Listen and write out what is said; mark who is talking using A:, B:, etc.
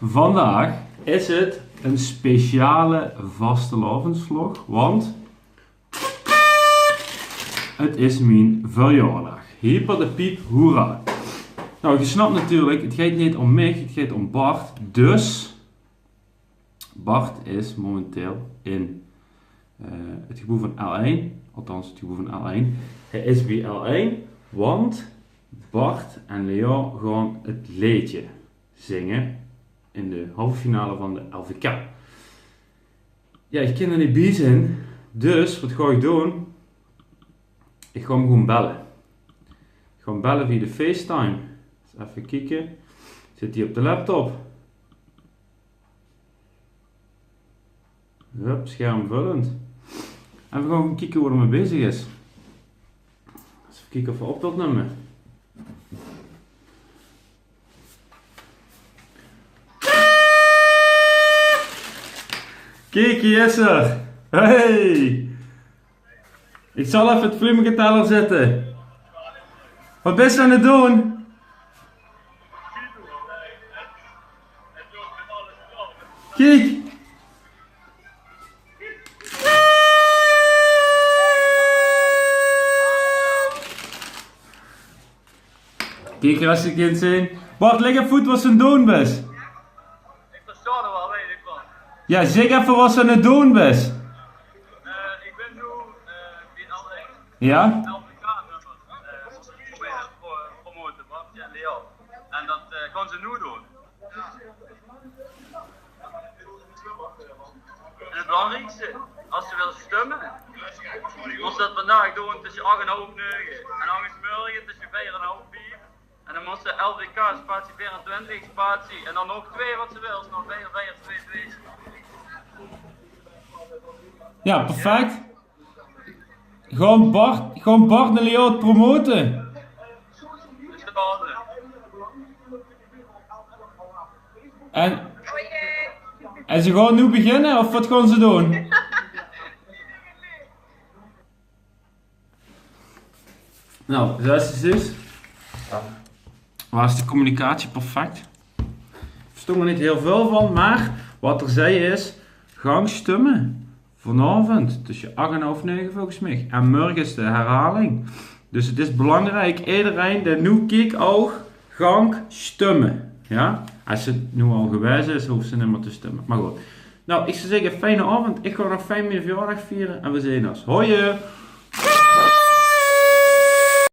A: Vandaag is het een speciale vastelavondsvlog, want het is mijn verjaardag. Hyper de piep, hoera. Nou, je snapt natuurlijk, het gaat niet om mij, het gaat om Bart. Dus, Bart is momenteel in het gebouw van L1, althans het gebouw van L1. Hij is bij L1, want Bart en Leo gaan het liedje zingen in de halve finale van de LVK. Ja, ik kan er niet bij zijn, dus wat ga ik doen? Ik ga hem gewoon bellen. Ik ga hem bellen via de FaceTime. Dus even kijken. Zit hij op de laptop? Hup, schermvullend. En we gaan gewoon kijken hoe hij mee bezig is. Dus even kijken of we op dat nummer. Kijk, hier is er. Hey! Ik zal even het volumegeteller zetten. Wat ben je aan het doen? Kijk! Kijk, als je kind zijn. Bart, leg even voet wat ze aan het doen bent.
B: Ik versta er wel, weet ik wel.
A: Ja, zeg even wat ze aan het doen bent.
B: Ik ben nu in Allee.
A: Ja?
B: LVK-nummer. Proberen promoten, Bartje en Leo. En dat gaan ze nu doen. En het belangrijkste, als ze willen stemmen, moest dat vandaag doen tussen 8 en half 9 en 8 morgen tussen 4 en half 4. En dan moest ze LVK spatie 24 spatie en dan nog 2 wat ze wil, nog 4, 4, 2, 2.
A: Ja, perfect. Gewoon Bart en Leo het promoten.
B: Dus de banden.
A: En ze gaan nu beginnen, of wat gaan ze doen? Nou, zoals het is, was de communicatie perfect. Ik verstond er niet heel veel van, maar wat er zei is, gang stemmen. Vanavond, tussen 8 en half 9 volgens mij. En morgen is de herhaling. Dus het is belangrijk, iedereen die nu kijkt ook, gang stemmen. Ja? Als het nu al geweest is, hoeft ze niet meer te stemmen. Maar goed. Nou, ik zou zeggen, fijne avond. Ik ga nog fijn mijn verjaardag vieren en we zien ons. Hoi!